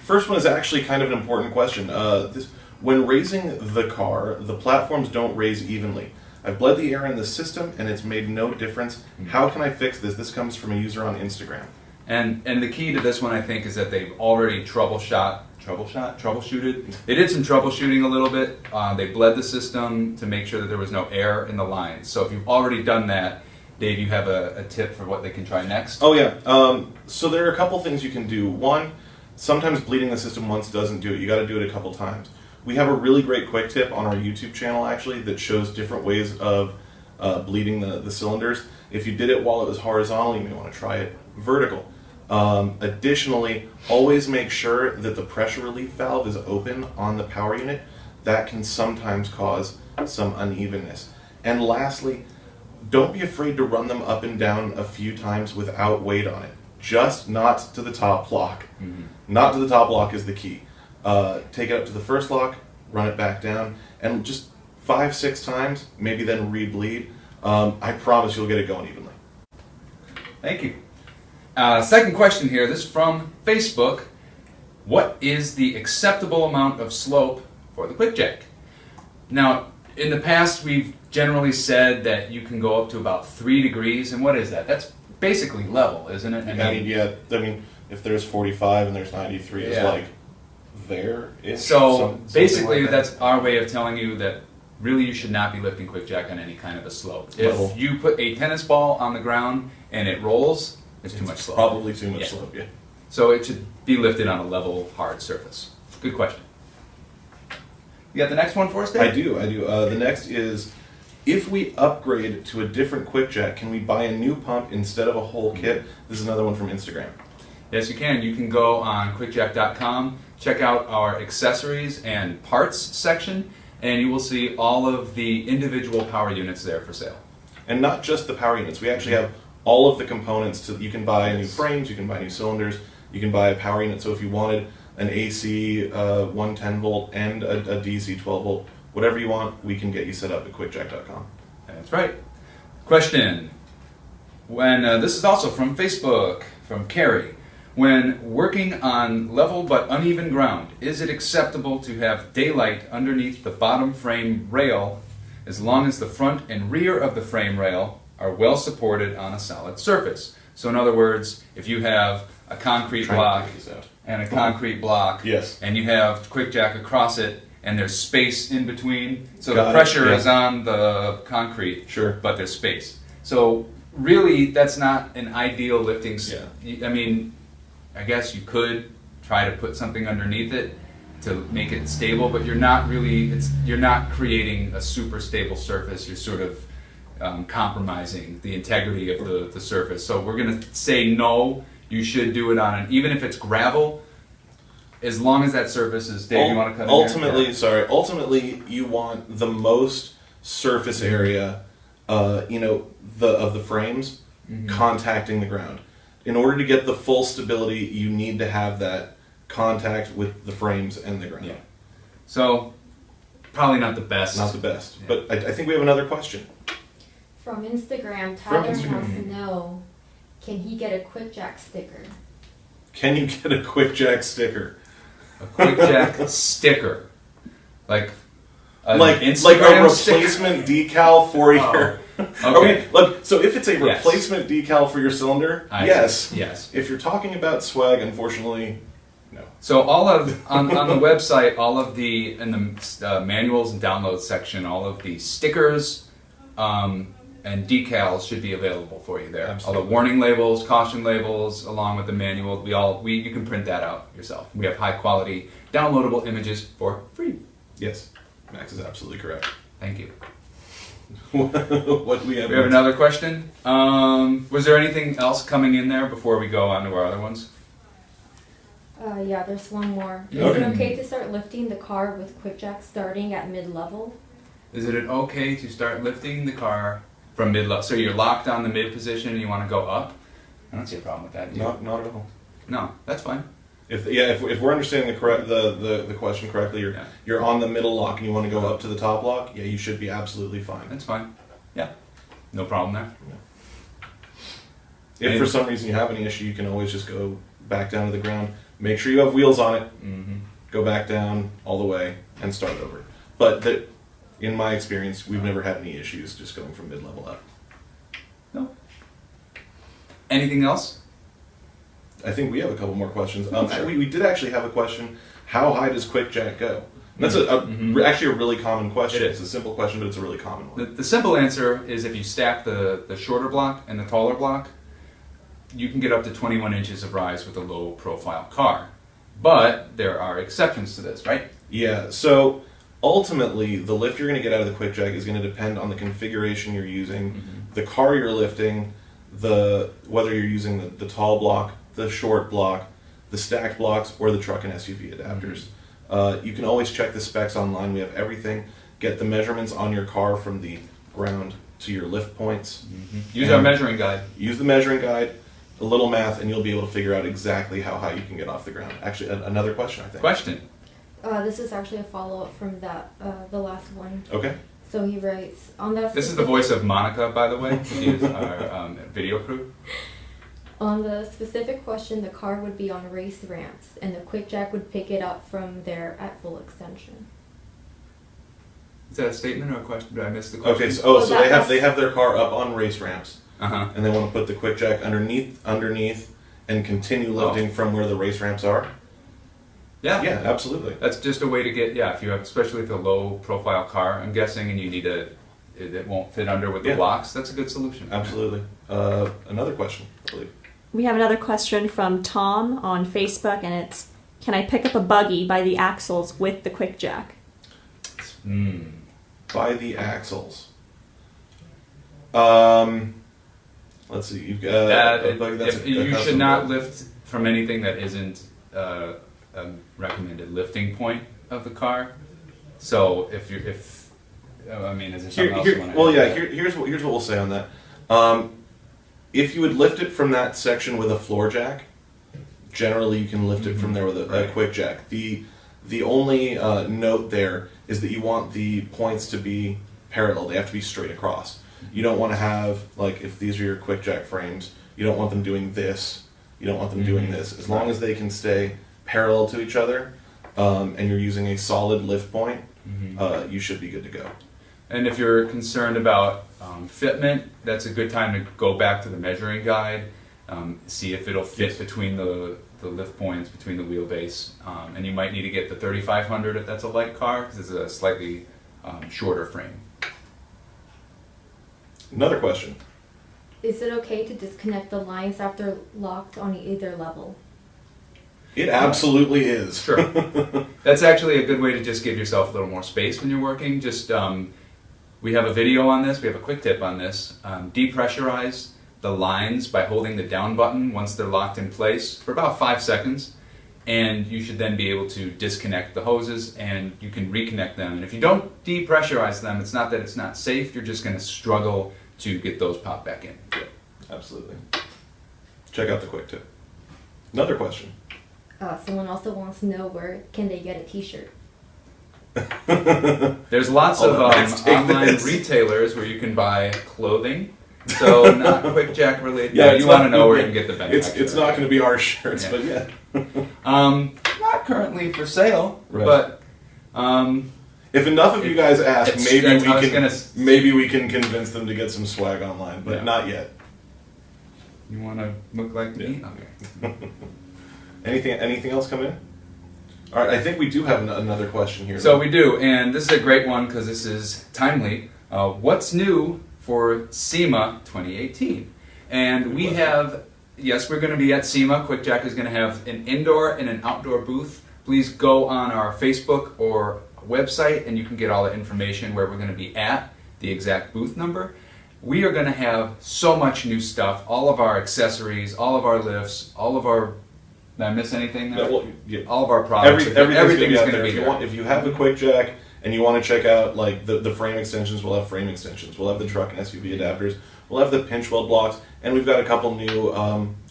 First one is actually kind of an important question. When raising the car, the platforms don't raise evenly. I've bled the air in the system, and it's made no difference. How can I fix this? This comes from a user on Instagram. And the key to this one, I think, is that they've already troubleshooted. They did some troubleshooting a little bit. They bled the system to make sure that there was no air in the lines. So if you've already done that, Dave, you have a tip for what they can try next? Oh yeah. So there are a couple things you can do. One, sometimes bleeding the system once doesn't do it. You got to do it a couple times. We have a really great quick tip on our YouTube channel actually that shows different ways of bleeding the cylinders. If you did it while it was horizontal, you may want to try it vertical. Additionally, always make sure that the pressure relief valve is open on the power unit. That can sometimes cause some unevenness. And lastly, don't be afraid to run them up and down a few times without weight on it. Just not to the top lock. Mm-hmm. Not to the top lock is the key. Take it up to the first lock, run it back down, and just 5-6 times, maybe then re-bleed. I promise you'll get it going evenly. Thank you. Second question here, this is from Facebook. What is the acceptable amount of slope for the QuickJack? Now, in the past, we've generally said that you can go up to about 3 degrees, and what is that? That's basically level, isn't it? I mean, if there's 45 and there's 93, it's like there-ish. So basically, like that's our way of telling you that really you should not be lifting QuickJack on any kind of a slope. If you put a tennis ball on the ground and it rolls, it's too much slope. Probably too much slope, yeah. So it should be lifted on a level, hard surface. Good question. You got the next one for us, Dave? I do. The next is, if we upgrade to a different QuickJack, can we buy a new pump instead of a whole kit? This is another one from Instagram. Yes, you can. You can go on QuickJack.com, check out our accessories and parts section, and you will see all of the individual power units there for sale. And not just the power units. We actually have all of the components. You can buy new frames, you can buy new cylinders, you can buy a power unit. So if you wanted an AC 110 volt and a DC 12 volt, whatever you want, we can get you set up at QuickJack.com. That's right. Question. This is also from Facebook, from Carrie. When working on level but uneven ground, is it acceptable to have daylight underneath the bottom frame rail as long as the front and rear of the frame rail are well supported on a solid surface? So in other words, if you have a concrete block and a concrete block, and you have QuickJack across it, and there's space in between, so the pressure is on the concrete, but there's space. So really, that's not an ideal lifting. I mean, I guess you could try to put something underneath it to make it stable, but you're not really, you're not creating a super stable surface. You're sort of compromising the integrity of the surface. So we're going to say no, you should do it on even if it's gravel, as long as that surface is, Dave, you want to cut in ultimately you want the most surface area, of the frames contacting the ground. In order to get the full stability, you need to have that contact with the frames and the ground. Yeah. So, probably not the best. Not the best. Yeah. But I think we have another question. From Instagram, Tyler wants to know, can he get a QuickJack sticker? Can you get a QuickJack sticker? A QuickJack sticker? Like a replacement decal for your... Okay. Look, so if it's a replacement decal for your cylinder, yes. If you're talking about swag, unfortunately, no. So all of on the website, all of the in the manuals and downloads section, all of the stickers and decals should be available for you there. Absolutely. All the warning labels, caution labels, along with the manual, you can print that out yourself. We have high quality downloadable images for free. Yes, Max is absolutely correct. Thank you. What do we have? We have another question. Was there anything else coming in there before we go on to our other ones? Yeah, there's one more. Is it okay to start lifting the car with QuickJack starting at mid-level? Is it okay to start lifting the car from mid-level? So you're locked on the mid position and you want to go up? I don't see a problem with that. Not at all. No, that's fine. If we're understanding the question correctly, you're on the middle lock and you want to go up to the top lock, you should be absolutely fine. That's fine. Yeah, no problem there. Yeah. If for some reason you have any issue, you can always just go back down to the ground, make sure you have wheels on it, Mm-hmm. go back down all the way, and start over. But in my experience, we've never had any issues just going from mid-level up. No. Anything else? I think we have a couple more questions. Sure. We did actually have a question. How high does QuickJack go? That's actually a really common question. It is. It's a simple question, but it's a really common one. The simple answer is if you stack the shorter block and the taller block, you can get up to 21 inches of rise with a low profile car. But there are exceptions to this, right? Yeah, so ultimately, the lift you're going to get out of the QuickJack is going to depend on the configuration you're using, the car you're lifting, whether you're using the tall block, the short block, the stacked blocks, or the truck and SUV adapters. You can always check the specs online. We have everything. Get the measurements on your car from the ground to your lift points. Use our measuring guide. Use the measuring guide, a little math, and you'll be able to figure out exactly how high you can get off the ground. Actually, another question, I think. Question. This is actually a follow-up from that, the last one. Okay. So he writes, on that This is the voice of Monica, by the way. She is our video crew. On the specific question, the car would be on race ramps, and the QuickJack would pick it up from there at full extension. Is that a statement or a question? Did I miss the question? Okay. So, So so they have their car up on race ramps, Uh-huh. and they want to put the QuickJack underneath, and continue lifting from where the race ramps are. Yeah. Yeah, absolutely. That's just a way to get, if you have, especially with a low profile car, I'm guessing, and you need it won't fit under with the Yeah. blocks, that's a good solution. Absolutely. Another question, I believe. We have another question from Tom on Facebook, and it's, can I pick up a buggy by the axles with the QuickJack? By the axles. Let's see. You've got. You should not lift from anything that isn't a recommended lifting point of the car. So if is there something else you want to add? Here's what we'll say on that. If you would lift it from that section with a floor jack, generally you can lift it from there with a quick jack. The only note there is that you want the points to be parallel. They have to be straight across. You don't want to have, like, if these are your quick jack frames, you don't want them doing this. You don't want them doing this. As long as they can stay parallel to each other, and you're using a solid lift point, you should be good to go. And if you're concerned about fitment, that's a good time to go back to the measuring guide, see if it'll fit between the lift points, between the wheelbase, and you might need to get the 3500 if that's a light car, because it's a slightly shorter frame. Another question. Is it okay to disconnect the lines after locked on either level? It absolutely is. Sure. That's actually a good way to just give yourself a little more space when you're working. Just we have a video on this. We have a quick tip on this. Depressurize the lines by holding the down button once they're locked in place for about 5 seconds, and you should then be able to disconnect the hoses, and you can reconnect them. And if you don't depressurize them, it's not that it's not safe. You're just going to struggle to get those popped back in. Yeah, absolutely. Check out the quick tip. Another question. Someone also wants to know, where can they get a t-shirt? There's lots of online retailers where you can buy clothing. So not QuickJack related. Yeah, you want to know where you can get the benefit. It's not going to be our shirts, but yeah. Not currently for sale, Right. but if enough of you guys ask, it's- maybe we can convince them to get some swag online, but Yeah. not yet. you want to look like me? Yeah. Okay. Anything else come in? All right, I think we do have another question here. So we do, and this is a great one because this is timely. What's new for SEMA 2018? And we have, yes, we're going to be at SEMA. QuickJack is going to have an indoor and an outdoor booth. Please go on our Facebook or website and you can get all the information where we're going to be at, the exact booth number. We are going to have so much new stuff, all of our accessories, all of our lifts, all of our, did I miss anything there? No, well, yeah. All of our products, Everything's going to there. be there. If you have a QuickJack and you want to check out like the frame extensions, we'll have frame extensions. We'll have the truck and SUV adapters. We'll have the pinch weld blocks, and we've got a couple new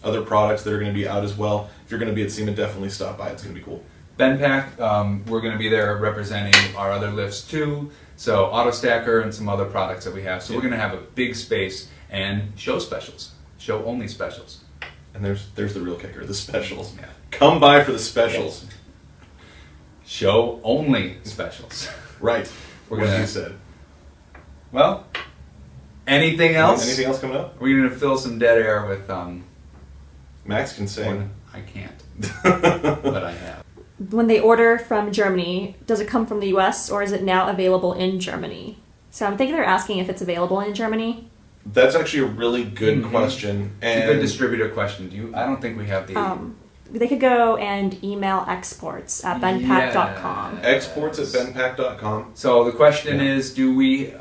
other products that are going to be out as well. If you're going to be at SEMA, definitely stop by. It's going to be cool. Benpack, we're going to be there representing our other lifts too. So Auto Stacker and some other products that we have. So we're going to have a big space and show specials, show only specials. And there's the real kicker, the specials. Yeah. Come by for the specials. Show only specials. Right. We're What gonna- you said. Well, anything else? Anything else coming up? We're gonna fill some dead air with Max can sing. I can't, but I have. When they order from Germany, does it come from the US or is it now available in Germany? So I'm thinking they're asking if it's available in Germany. That's actually a really good Mhm. question. It's a And good distributor question. I don't think we have the They could go and email exports at benpack.com. exports at benpack.com. So the question Yeah. is, do we?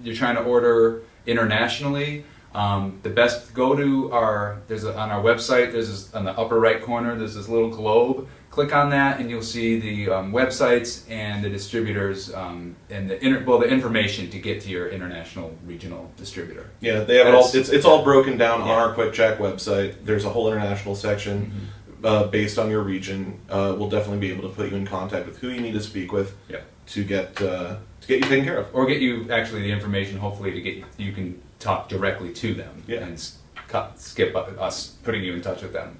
You're trying to order internationally. The best go to our on our website. There's this, on the upper right corner. There's this little globe. Click on that, and you'll see the websites and the distributors and the information to get to your international regional distributor. Yeah, they have it all. That's- It's all broken down on Yeah. our QuickJack website. There's a whole international section based on your region. We'll definitely be able to put you in contact with who you need to speak with Yeah. to get you taken care of. Or get you actually the information. Hopefully, to get you can talk directly to them Yeah. and skip us putting you in touch with them.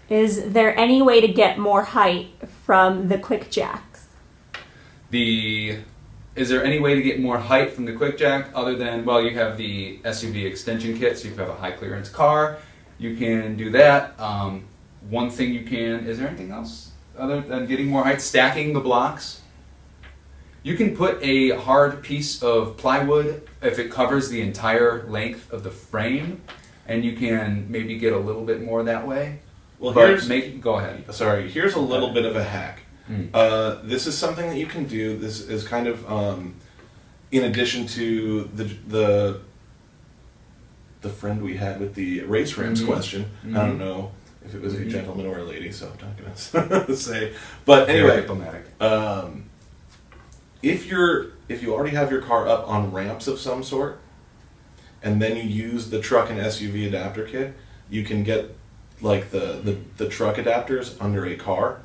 Is there any way to get more height from the QuickJacks? Is there any way to get more height from the QuickJack other than, well, you have the SUV extension kit, so you have a high clearance car. You can do that. One thing you can, is there anything else other than getting more height? Stacking the blocks. You can put a hard piece of plywood if it covers the entire length of the frame, and you can maybe get a little bit more that way. Well, But here's go ahead. here's a little bit of a hack. Mm. This is something that you can do. This is kind of in addition to the friend we had with the race ramps Mhm. question. Mhm. I don't know if it was a Mhm. gentleman or a lady, so I'm not going to say. But Very anyway, diplomatic. if you already have your car up on ramps of some sort, and then you use the truck and SUV adapter kit, you can get like the truck adapters under a car.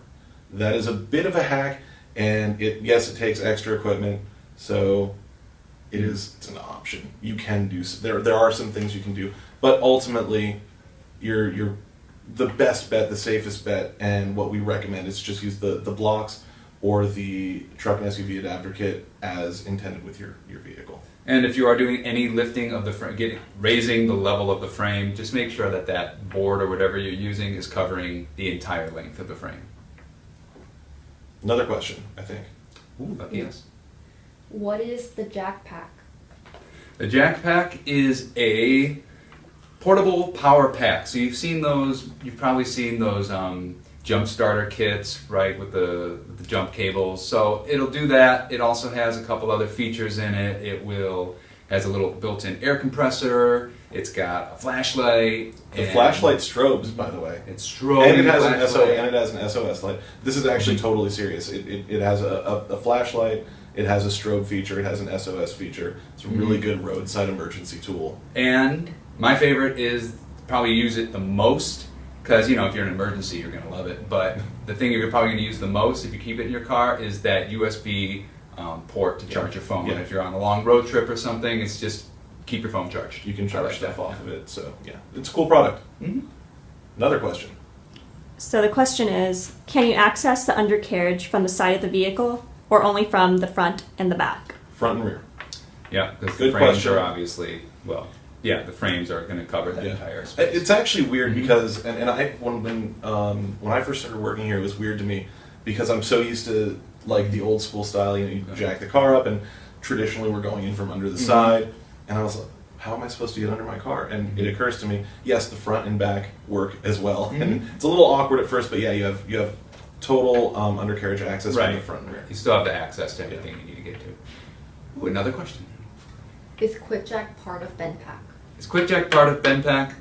That is a bit of a hack, and it takes extra equipment, so it's an option. You can do there are some things you can do, but ultimately, you're the best bet, the safest bet, and what we recommend is just use the blocks or the truck and SUV adapter kit as intended with your vehicle. And if you are doing any lifting of the frame, raising the level of the frame, just make sure that that board or whatever you're using is covering the entire length of the frame. Another question, I think. Ooh, lucky us. What is the jack pack? The Jack Pack is a portable power pack. So you've probably seen those jump starter kits, right, with the jump cables. So it'll do that. It also has a couple other features in it. Has a little built-in air compressor. It's got a flashlight. The flashlight strobes, by the way. It's strobing. And it has flashlight. an SOS light. This is actually totally serious. It has a flashlight. It has a strobe feature. It has an SOS feature. It's a really good roadside emergency tool. And my favorite is probably use it the most because if you're in an emergency, you're going to love it. But the thing you're probably going to use the most if you keep it in your car is that USB port to charge your phone. Yeah. If you're on a long road trip or something, it's just keep your phone charged. You can I charge like stuff that. off of it. So yeah, it's a cool product. Mhm. Another question. So the question is, can you access the undercarriage from the side of the vehicle or only from the front and the back? Front and rear. Yeah, because the Good frames question. are obviously the frames are going to cover that Yeah. entire space. It's actually weird Mhm. because when I first started working here, it was weird to me because I'm so used to like the old school style. You jack the car up, and traditionally we're going in from under the side. And I was like, how am I supposed to get under my car? And it occurs to me, yes, the front and back work as well. And it's a little awkward at first, but yeah, you have total undercarriage access from the front and rear. You still have the access to everything you need to get to. Ooh, another question. Is QuickJack part of BenPack? Is QuickJack part of BenPack?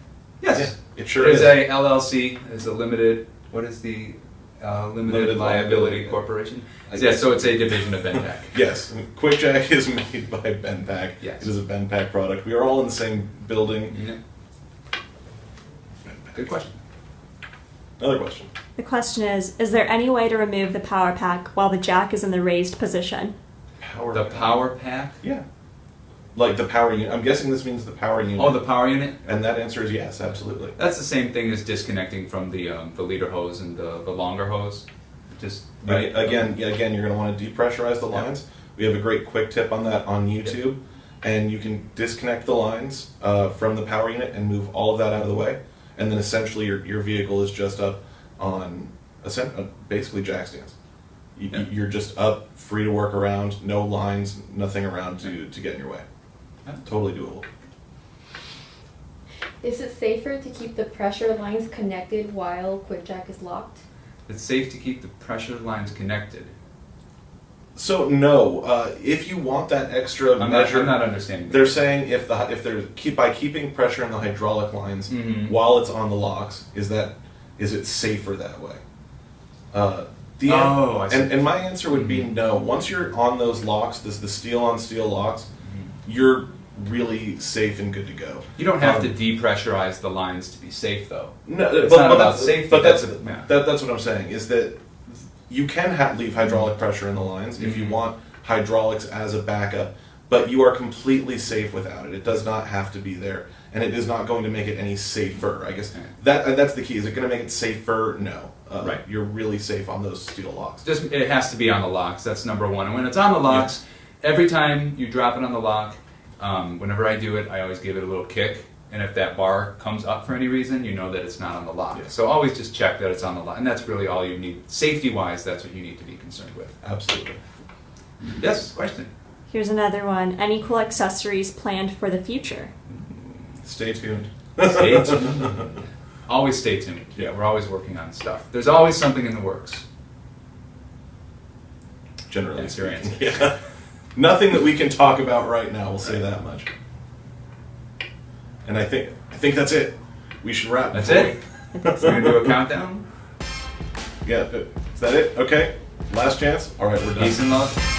Yes. Yeah, it sure There's is. a LLC. It's a limited. What is the limited liability liability. corporation? I Yeah, guess. so it's a division of BenPack. Yes, QuickJack is made by BenPack. Yes. It is a BenPack product. We are all in the same building. Yeah. Good question. Another question. The question is there any way to remove the power pack while the jack is in the raised position? Power The pack. power pack. Yeah. Like the power unit. I'm guessing this means the power unit. Oh, the power unit? And that answer is yes, absolutely. That's the same thing as disconnecting from the leader hose and the longer hose. Just right. Again, you're going to want to depressurize the lines. We have a great quick tip on that on YouTube, and you can disconnect the lines from the power unit and move all of that out of the way, and then essentially your vehicle is just up on basically jack stands. You're just up, free to work around, no lines, nothing around to get in your way. Totally doable. Is it safer to keep the pressure lines connected while QuickJack is locked? It's safe to keep the pressure lines connected. So no, if you want that extra measure, I'm not understanding. They're saying by keeping pressure in the hydraulic lines while it's on the locks, is it safer that way? I see. And my answer would be no. Once you're on those locks, the steel on steel locks, you're really safe and good to go. You don't have to depressurize the lines to be safe, though. No, it's not about safety. But that's what I'm saying, is that you can leave hydraulic pressure in the lines if you want hydraulics as a backup, but you are completely safe without it. It does not have to be there, and it is not going to make it any safer. I guess that's the key. Is it going to make it safer? No. Right. You're really safe on those steel locks. It has to be on the locks. That's number one. And when it's on the locks, every time you drop it on the lock, whenever I do it, I always give it a little kick. And if that bar comes up for any reason, you know that it's not on the lock. Yeah. So always just check that it's on the lock. And that's really all you need. Safety-wise, that's what you need to be concerned with. Absolutely. Yes, question. Here's another one. Any cool accessories planned for the future? Stay tuned. Stay tuned. Always stay tuned. Yeah, we're always working on stuff. There's always something in the works. Generally That's your speaking. answer. Yeah. Nothing that we can talk about right now, we'll say that much. And I think that's it. We should wrap. That's it? We're going to do a countdown? Yeah, is that it? Okay. Last chance? All right, we're done. Peace and love.